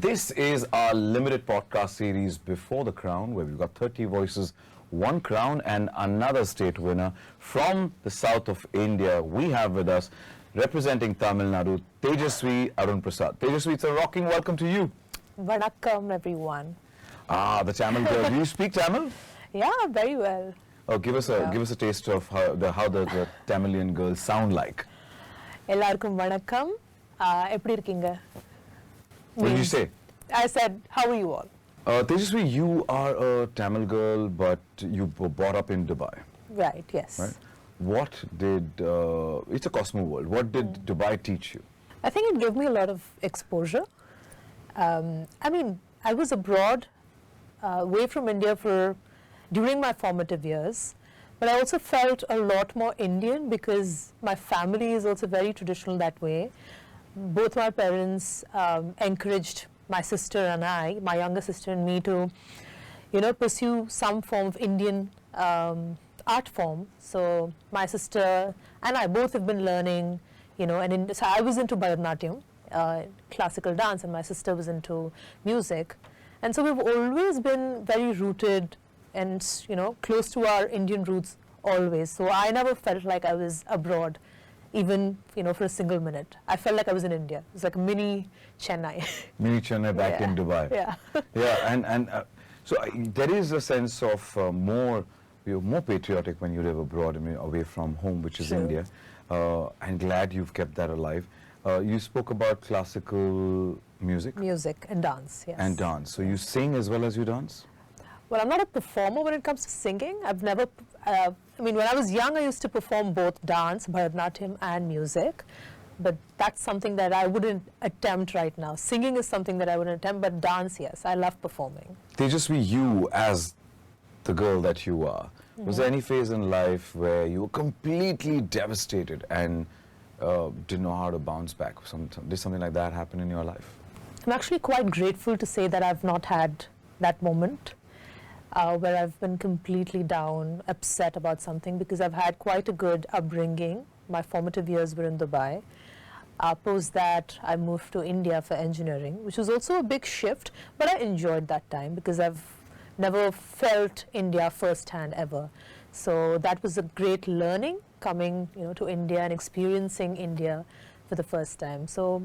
This is our limited podcast series Before the Crown, where we've got 30 voices, one crown and another state winner from the south of India. We have with us, representing Tamil Nadu, Tejashvee Arunprassad. Tejashvee, it's a rocking welcome to you. Vanakkam, everyone. Ah, the Tamil girl. Do you speak Tamil? Yeah, very well. Oh, give us a taste of how the Tamilian girls sound like. எல்லாருக்கும் வணக்கம். எப்படி இருக்கீங்க? What did you say? I said, how are you all? Tejashvee, you are a Tamil girl, but you were brought up in Dubai. Right, yes. Right? What did, it's a cosmo world, what did Dubai teach you? I think it gave me a lot of exposure. I mean, I was abroad, away from India during my formative years, but I also felt a lot more Indian because my family is also very traditional that way. Both my parents encouraged my sister and I, my younger sister and me, to, pursue some form of Indian art form. So my sister and I both have been learning, so I was into Bharatanatyam, classical dance, and my sister was into music. And so we've always been very rooted and, close to our Indian roots always. So I never felt like I was abroad, even, for a single minute. I felt like I was in India. It was like a mini Chennai. Mini Chennai back in Dubai. Yeah. Yeah, and so there is a sense of you're more patriotic when you live abroad, away from home, which is Sure. India. I'm glad you've kept that alive. You spoke about classical music. Music and dance, yes. And dance. So you sing as well as you dance? Well, I'm not a performer when it comes to singing. I've never, when I was young, I used to perform both dance, Bharatanatyam, and music. But that's something that I wouldn't attempt right now. Singing is something that I wouldn't attempt, but dance, yes, I love performing. Tejashvee, you as the girl that you are, was there any phase in life where you were completely devastated and didn't know how to bounce back? Did something like that happen in your life? I'm actually quite grateful to say that I've not had that moment where I've been completely down, upset about something, because I've had quite a good upbringing. My formative years were in Dubai. Post that, I moved to India for engineering, which was also a big shift, but I enjoyed that time because I've never felt India firsthand ever. So that was a great learning, coming to India and experiencing India for the first time. So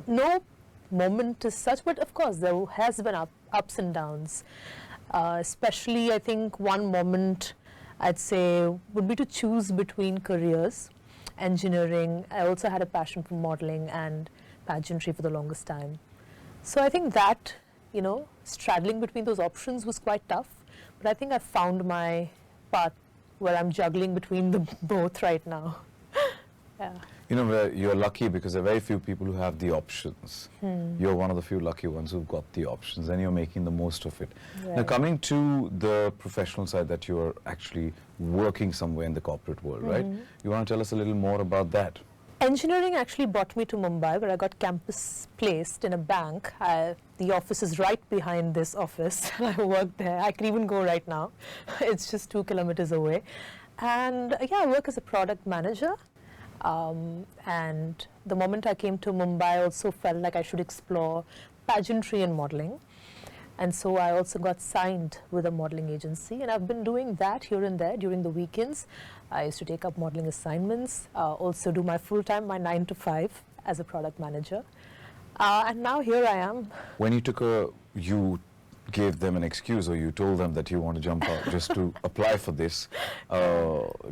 no moment as such, but of course there has been ups and downs. Especially, I think one moment I'd say would be to choose between careers. Engineering, I also had a passion for modeling and pageantry for the longest time. So I think that, straddling between those options was quite tough, but I think I've found my path where I'm juggling between them both right now. Yeah. You're lucky because there are very few people who have the options. You're one of the few lucky ones who've got the options, and you're making the most of it. Right. Now, coming to the professional side, that you're actually working somewhere in the corporate world, right? You want to tell us a little more about that? Engineering actually brought me to Mumbai, where I got campus placed in a bank. The office is right behind this office. I work there. I can even go right now. It's just 2 kilometers away. And I work as a product manager. And the moment I came to Mumbai, I also felt like I should explore pageantry and modeling. And so I also got signed with a modeling agency, and I've been doing that here and there during the weekends. I used to take up modeling assignments, also do my full-time, my 9 to 5 as a product manager. And now here I am. When you gave them an excuse, or you told them that you want to jump out just to apply for this,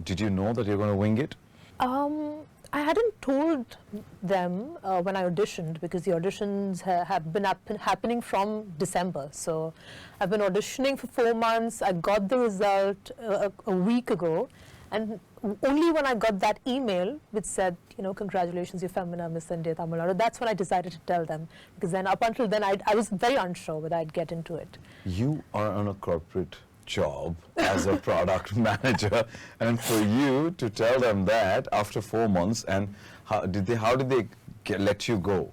did you know that you're going to wing it? I hadn't told them when I auditioned, because the auditions have been happening from December. So I've been auditioning for 4 months. I got the result a week ago, and only when I got that email which said, congratulations, you're Femina, Miss India, Tamil Nadu, that's when I decided to tell them. Because then up until then, I was very unsure whether I'd get into it. You are on a corporate job as a product manager, and for you to tell them that after 4 months, and how did they let you go?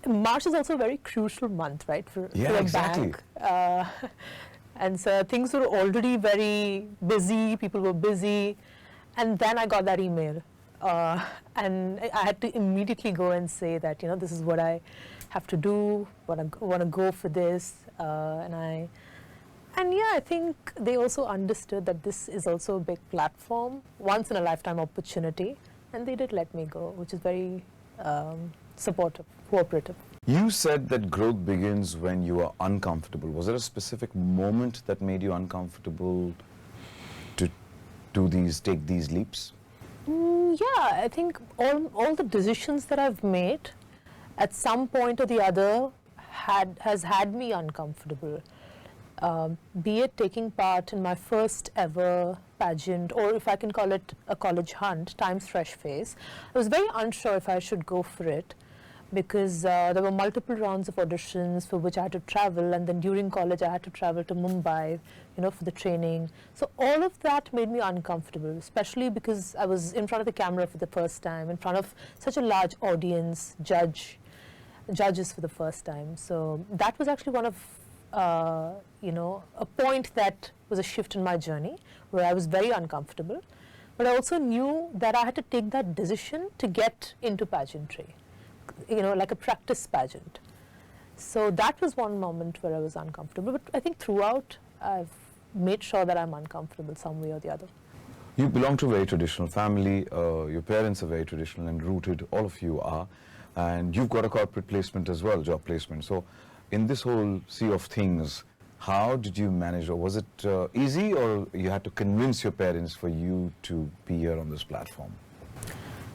March is also a very crucial month, right, for a exactly. bank. And so things were already very busy, people were busy, and then I got that email. And I had to immediately go and say that, this is what I have to do, want to go for this, and yeah, I think they also understood that this is also a big platform, once in a lifetime opportunity, and they did let me go, which is very supportive, cooperative. You said that growth begins when you are uncomfortable. Was there a specific moment that made you uncomfortable to take these leaps? Yeah, I think all the decisions that I've made at some point or the other has had me uncomfortable. Be it taking part in my first ever pageant, or if I can call it a college hunt, Times Fresh Face. I was very unsure if I should go for it, because there were multiple rounds of auditions for which I had to travel, and then during college I had to travel to Mumbai, for the training. So all of that made me uncomfortable, especially because I was in front of the camera for the first time, in front of such a large audience, judges for the first time. So that was actually one of a point that was a shift in my journey, where I was very uncomfortable. But I also knew that I had to take that decision to get into pageantry, like a practice pageant. So that was one moment where I was uncomfortable. But I think throughout, I've made sure that I'm uncomfortable some way or the other. You belong to a very traditional family. Your parents are very traditional and rooted. All of you are. And you've got a corporate placement as well, job placement. So in this whole sea of things, how did you manage? Or was it easy, or you had to convince your parents for you to be here on this platform?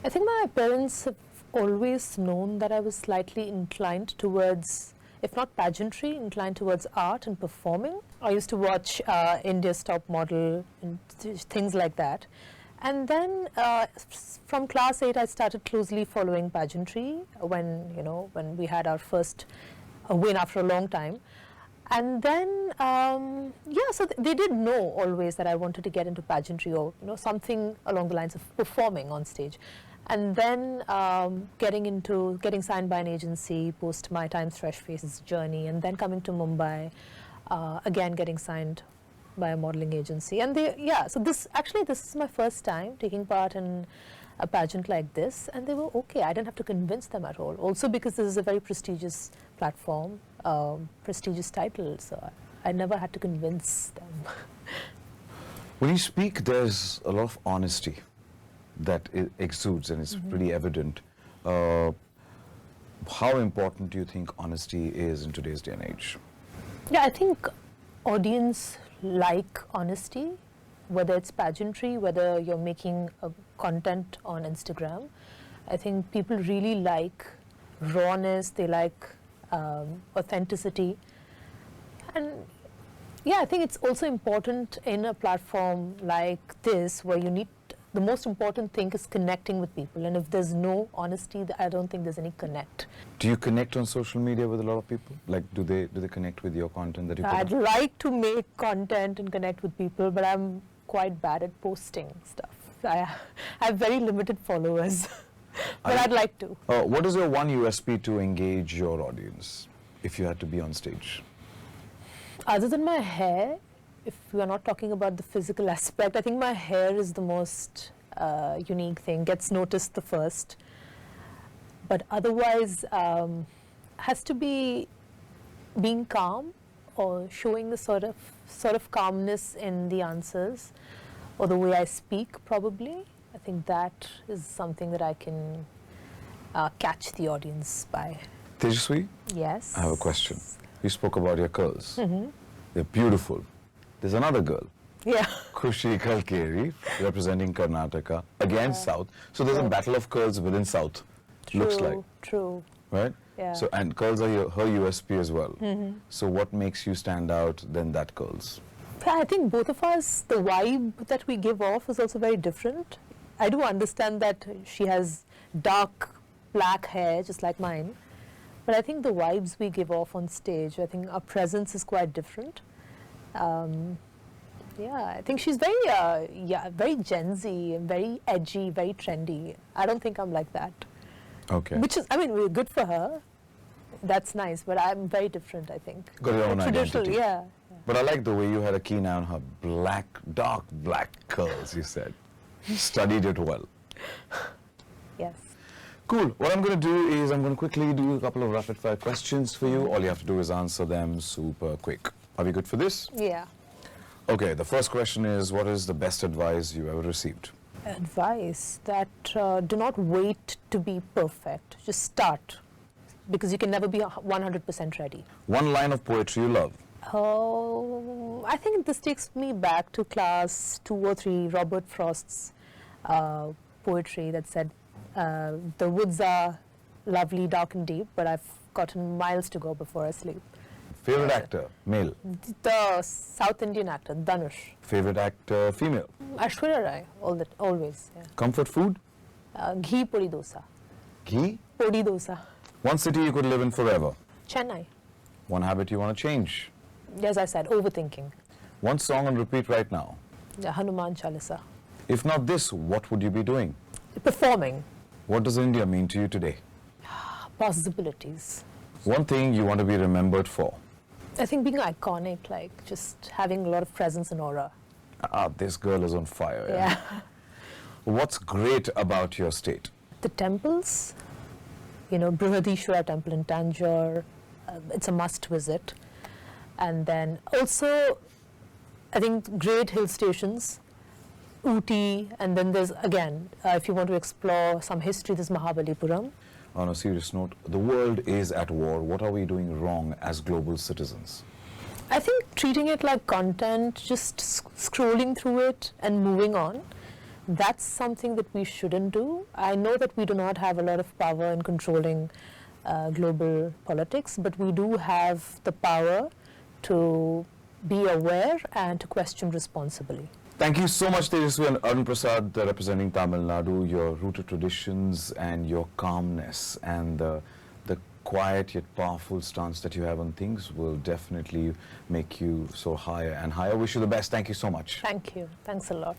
I think my parents have always known that I was slightly inclined towards, if not pageantry, inclined towards art and performing. I used to watch India's Top Model and things like that. And then from class 8, I started closely following pageantry when we had our first win after a long time. And then, so they did know always that I wanted to get into pageantry, or something along the lines of performing on stage. And then getting signed by an agency post my Times Fresh Faces journey, and then coming to Mumbai, again getting signed by a modeling agency. And so this is my first time taking part in a pageant like this, and they were okay. I didn't have to convince them at all. Also because this is a very prestigious platform, prestigious title, so I never had to convince them. When you speak, there's a lot of honesty that exudes, and it's pretty evident. How important do you think honesty is in today's day and age? Yeah, I think audience like honesty, whether it's pageantry, whether you're making content on Instagram. I think people really like rawness, they like authenticity. And yeah, I think it's also important in a platform like this, where the most important thing is connecting with people. And if there's no honesty, I don't think there's any connect. Do you connect on social media with a lot of people? Like, do they connect with your content that you put I'd out? like to make content and connect with people, but I'm quite bad at posting stuff. I have very limited followers, but I'd like to. What is your one USP to engage your audience if you had to be on stage? Other than my hair, if we are not talking about the physical aspect, I think my hair is the most unique thing, gets noticed the first. But otherwise, has to be being calm, or showing the sort of calmness in the answers, or the way I speak, probably. I think that is something that I can catch the audience by. Tejashvee? Yes? I have a question. You spoke about your curls. They're beautiful. There's another girl, Yeah. Khushi Kalkeri, representing Karnataka, against South. So there's a battle of curls within South, looks like. True. Right? Yeah. So, and curls are her USP as well. So what makes you stand out than that curls? I think both of us, the vibe that we give off is also very different. I do understand that she has dark black hair, just like mine. But I think the vibes we give off on stage, I think our presence is quite different. I think she's very Gen Z, very edgy, very trendy. I don't think I'm like that. Okay. Which is, we're good for her. That's nice, but I'm very different, I think. Got your own Traditional, identity. yeah. But I like the way you had a keen eye on her dark black curls, you said. Studied it well. Yes. Cool. What I'm going to do is I'm going to quickly do a couple of rapid fire questions for you. All you have to do is answer them super quick. Are we good for this? Yeah. Okay, the first question is, what is the best advice you ever received? Advice that do not wait to be perfect. Just start, because you can never be 100% ready. One line of poetry you love. Oh, I think this takes me back to class 2 or 3, Robert Frost's poetry that said, the woods are lovely, dark and deep, but I've gotten miles to go before I sleep. Favorite actor, male. The South Indian actor, Dhanush. Favorite actor, female. Aishwarya Rai, always. Yeah. Comfort food, Ghee podi dosa. ghee. Podi dosa. One city you could live in forever. Chennai. One habit you want to change. As I said, overthinking. One song on repeat right now. The Hanuman Chalisa. If not this, what would you be doing? Performing. What does India mean to you today? Possibilities. One thing you want to be remembered for. I think being iconic, like just having a lot of presence and aura. Ah, this girl is on fire. Yeah. What's great about your state? The temples, Brihadishwara temple in Tanjore, it's a must visit. And then also, I think great hill stations, Ooty, and then there's, again, if you want to explore some history, there's Mahabalipuram. On a serious note, the world is at war. What are we doing wrong as global citizens? I think treating it like content, just scrolling through it and moving on, that's something that we shouldn't do. I know that we do not have a lot of power in controlling global politics, but we do have the power to be aware and to question responsibly. Thank you so much, Tejashvee Arunprassad, representing Tamil Nadu. Your rooted traditions and your calmness and the quiet yet powerful stance that you have on things will definitely make you so higher and higher. Wish you the best. Thank you so much. Thank you. Thanks a lot.